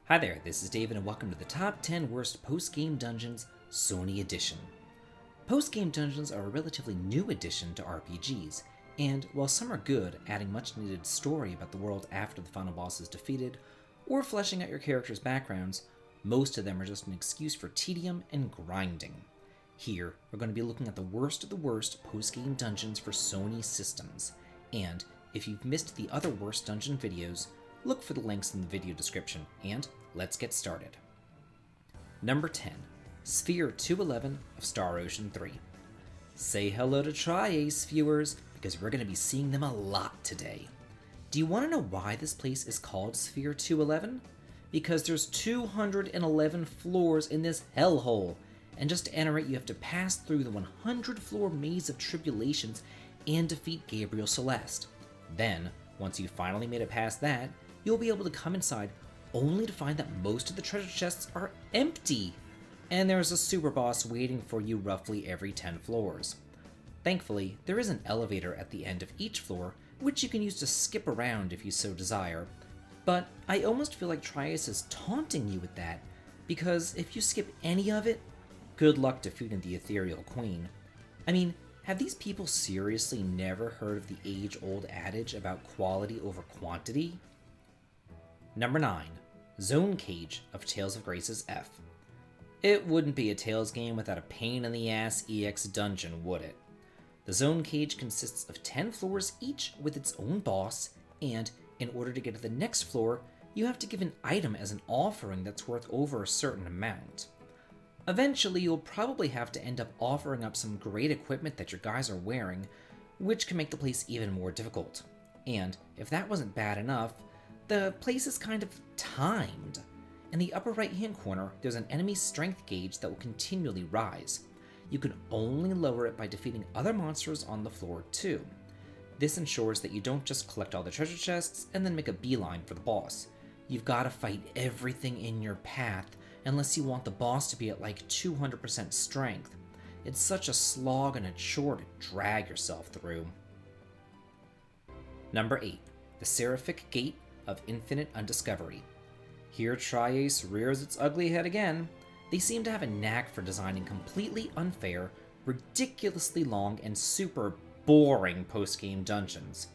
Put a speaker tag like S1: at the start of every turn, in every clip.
S1: Hi there, this is David and welcome to the Top 10 Worst Post-Game Dungeons Sony Edition. Post-game dungeons are a relatively new addition to RPGs, and while some are good, adding much needed story about the world after the final boss is defeated, or fleshing out your character's backgrounds, most of them are just an excuse for tedium and grinding. Here, we're going to be looking at the worst post-game dungeons for Sony systems, and if you've missed the other worst dungeon videos, look for the links in the video description, and let's get started. Number 10. Sphere 211 of Star Ocean 3. Say hello to Tri-Ace viewers, because we're going to be seeing them a lot today. Do you want to know why this place is called Sphere 211? Because there's 211 floors in this hellhole, and just to enter it you have to pass through the 100-floor maze of tribulations and defeat Gabriel Celeste. Then, once you finally made it past that, you'll be able to come inside only to find that most of the treasure chests are empty, and there's a super boss waiting for you roughly every 10 floors. Thankfully, there is an elevator at the end of each floor, which you can use to skip around if you so desire, but I almost feel like Tri-Ace is taunting you with that, because if you skip any of it, good luck defeating the Ethereal Queen. I mean, have these people seriously never heard of the age-old adage about quality over quantity? Number 9. Zhonecage of Tales of Grace's F. It wouldn't be a Tales game without a pain-in-the-ass EX dungeon, would it? The Zhonecage consists of 10 floors each with its own boss, and in order to get to the next floor, you have to give an item as an offering that's worth over a certain amount. Eventually, you'll probably have to end up offering up some great equipment that your guys are wearing, which can make the place even more difficult. And if that wasn't bad enough, the place is kind of timed. In the upper right-hand corner, there's an enemy strength gauge that will continually rise. You can only lower it by defeating other monsters on the floor too. This ensures that you don't just collect all the treasure chests and then make a beeline for the boss. You've got to fight everything in your path unless you want the boss to be at like 200% strength. It's such a slog and a chore to drag yourself through. Number 8. The Seraphic Gate of Infinite Undiscovery. Here Tri-Ace rears its ugly head again. They seem to have a knack for designing completely unfair, ridiculously long, and super boring post-game dungeons.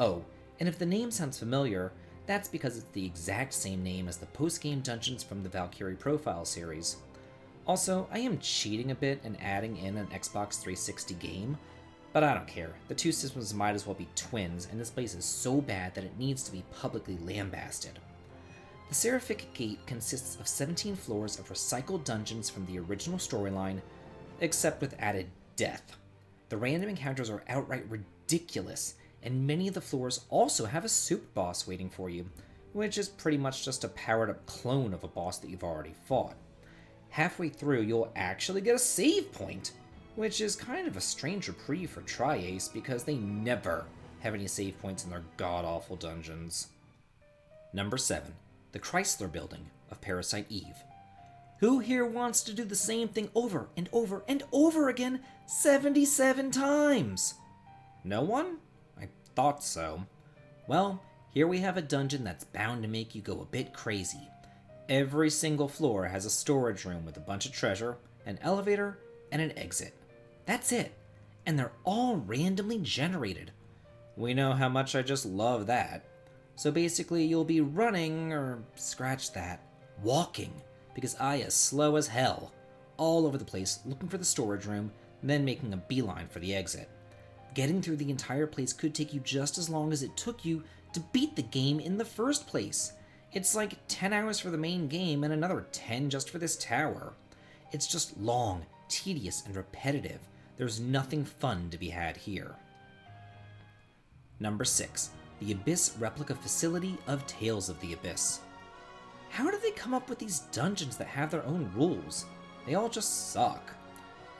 S1: Oh, and if the name sounds familiar, that's because it's the exact same name as the post-game dungeons from the Valkyrie Profile series. Also, I am cheating a bit and adding in an Xbox 360 game, but I don't care. The two systems might as well be twins, and this place is so bad that it needs to be publicly lambasted. The Seraphic Gate consists of 17 floors of recycled dungeons from the original storyline, except with added death. The random encounters are outright ridiculous, and many of the floors also have a super boss waiting for you, which is pretty much just a powered-up clone of a boss that you've already fought. Halfway through, you'll actually get a save point, which is kind of a strange reprieve for Tri-Ace because they never have any save points in their god-awful dungeons. Number 7. The Chrysler Building of Parasite Eve. Who here wants to do the same thing over and over and over again 77 times? No one? I thought so. Well, here we have a dungeon that's bound to make you go a bit crazy. Every single floor has a storage room with a bunch of treasure, an elevator, and an exit. That's it. And they're all randomly generated. We know how much I just love that. So basically you'll be running, or scratch that, walking, because I is slow as hell, all over the place looking for the storage room, then making a beeline for the exit. Getting through the entire place could take you just as long as it took you to beat the game in the first place. It's like 10 hours for the main game and another 10 just for this tower. It's just long, tedious, and repetitive. There's nothing fun to be had here. Number 6. The Abyss Replica Facility of Tales of the Abyss. How do they come up with these dungeons that have their own rules? They all just suck.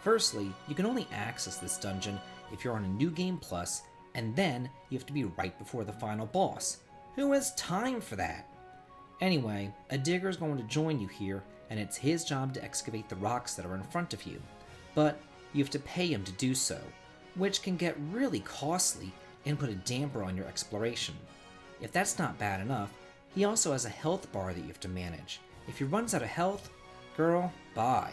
S1: Firstly, you can only access this dungeon if you're on a New Game Plus, and then you have to be right before the final boss. Who has time for that? Anyway, a digger's going to join you here, and it's his job to excavate the rocks that are in front of you. But you have to pay him to do so, which can get really costly and put a damper on your exploration. If that's not bad enough, He also has a health bar that you have to manage. If he runs out of health, girl, bye.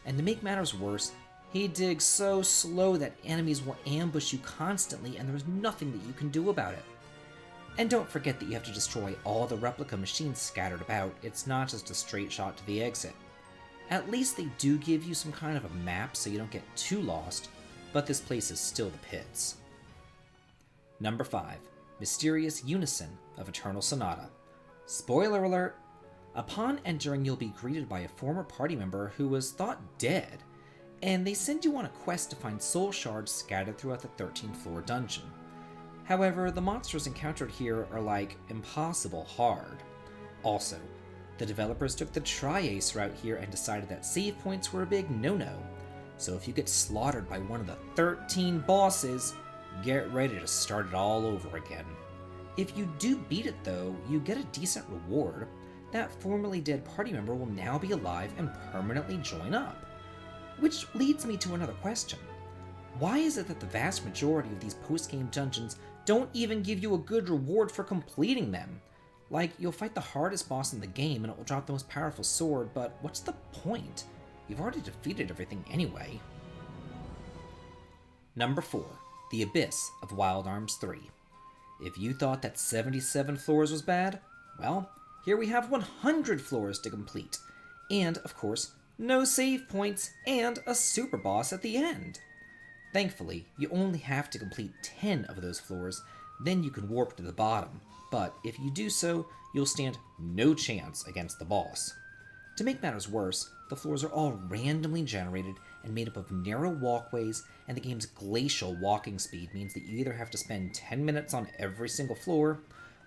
S1: And to make matters worse, he digs so slow that enemies will ambush you constantly and there's nothing that you can do about it. And don't forget that you have to destroy all the replica machines scattered about. It's not just a straight shot to the exit. At least they do give you some kind of a map so you don't get too lost, but this place is still the pits. Number 5. Mysterious Unison of Eternal Sonata. Spoiler alert! Upon entering, you'll be greeted by a former party member who was thought dead, and they send you on a quest to find soul shards scattered throughout the 13th floor dungeon. However, the monsters encountered here are like impossible hard. Also, the developers took the tri-ace route here and decided that save points were a big no-no. So if you get slaughtered by one of the 13 bosses, get ready to start it all over again. If you do beat it though, you get a decent reward. That formerly dead party member will now be alive and permanently join up. Which leads me to another question. Why is it that the vast majority of these post-game dungeons don't even give you a good reward for completing them? Like, you'll fight the hardest boss in the game and it will drop the most powerful sword, but what's the point? You've already defeated everything anyway. Number 4. The Abyss of Wild Arms 3. If you thought that 77 floors was bad, well, here we have 100 floors to complete. And, of course, no save points and a super boss at the end. Thankfully, you only have to complete 10 of those floors, then you can warp to the bottom. But if you do so, you'll stand no chance against the boss. To make matters worse, the floors are all randomly generated and made up of narrow walkways, and the game's glacial walking speed means that you either have to spend 10 minutes on every single floor,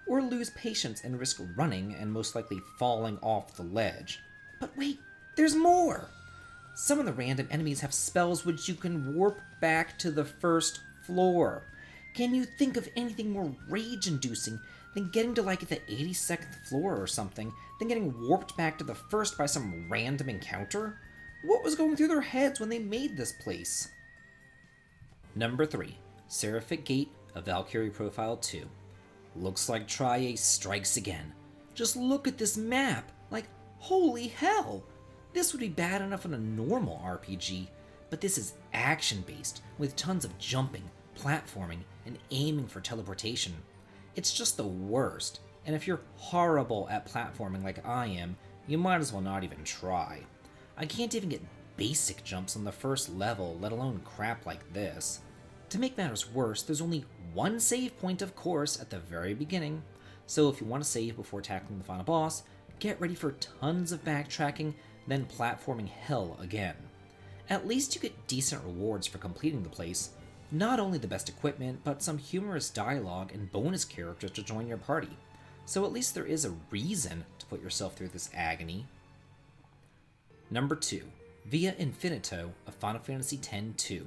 S1: or lose patience and risk running and most likely falling off the ledge. But wait, there's more! Some of the random enemies have spells which you can warp back to the first floor. Can you think of anything more rage-inducing than getting to like the 82nd floor or something, then getting warped back to the first by some random encounter? What was going through their heads when they made this place? Number 3. Seraphic Gate of Valkyrie Profile 2. Looks like Tri-Ace strikes again. Just look at this map! Like, holy hell! This would be bad enough in a normal RPG, but this is action-based, with tons of jumping, platforming, and aiming for teleportation. It's just the worst, and if you're horrible at platforming like I am, you might as well not even try. I can't even get basic jumps on the first level, let alone crap like this. To make matters worse, there's only one save point, of course, at the very beginning, so if you want to save before tackling the final boss, get ready for tons of backtracking, then platforming hell again. At least you get decent rewards for completing the place, not only the best equipment, but some humorous dialogue and bonus characters to join your party, so at least there is a reason to put yourself through this agony. Number 2. Via Infinito of Final Fantasy X-2.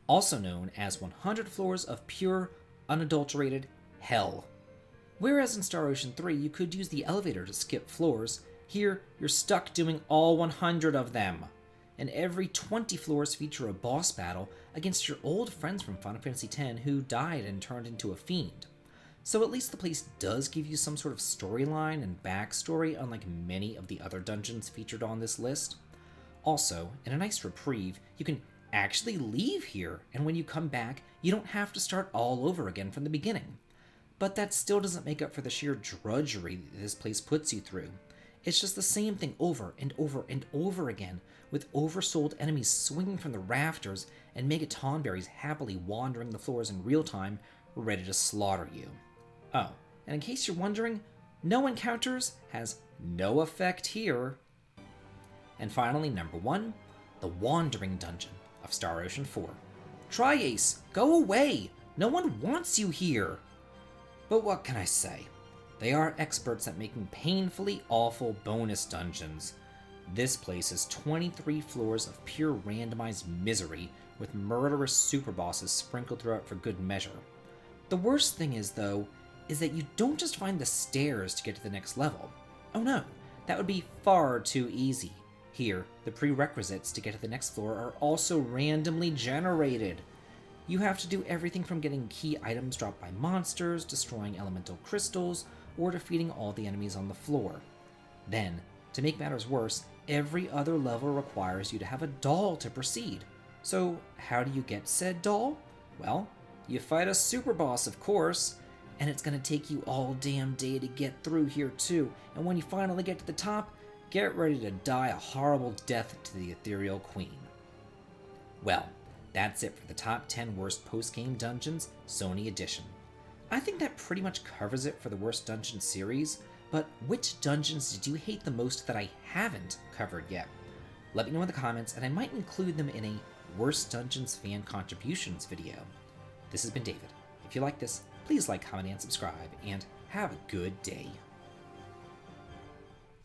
S1: Also known as 100 floors of pure, unadulterated hell. Whereas in Star Ocean 3 you could use the elevator to skip floors, here you're stuck doing all 100 of them. And every 20 floors feature a boss battle against your old friends from Final Fantasy X who died and turned into a fiend. So at least the place does give you some sort of storyline and backstory, unlike many of the other dungeons featured on this list. Also, in a nice reprieve, you can actually leave here, and when you come back, you don't have to start all over again from the beginning. But that still doesn't make up for the sheer drudgery that this place puts you through. It's just the same thing over and over and over again, with oversold enemies swinging from the rafters and Mega Tonberries happily wandering the floors in real time, ready to slaughter you. Oh, and in case you're wondering, no encounters has no effect here. And finally, number 1, the Wandering Dungeon of Star Ocean 4. Tri-Ace, go away! No one wants you here! But what can I say? They are experts at making painfully awful bonus dungeons. This place is 23 floors of pure randomized misery, with murderous super bosses sprinkled throughout for good measure. The worst thing is, though, is that you don't just find the stairs to get to the next level. Oh no, that would be far too easy. Here, the prerequisites to get to the next floor are also randomly generated. You have to do everything from getting key items dropped by monsters, destroying elemental crystals, or defeating all the enemies on the floor. Then, to make matters worse, every other level requires you to have a doll to proceed. So how do you get said doll? Well, you fight a super boss, of course, and it's gonna take you all damn day to get through here too, and when you finally get to the top, get ready to die a horrible death to the ethereal queen. Well, that's it for the top 10 worst post-game dungeons, Sony Edition. I think that pretty much covers it for the worst dungeon series, but which dungeons did you hate the most that I haven't covered yet? Let me know in the comments, and I might include them in a Worst Dungeons fan contributions video. This has been David. If you like this, please like, comment, and subscribe, and have a good day.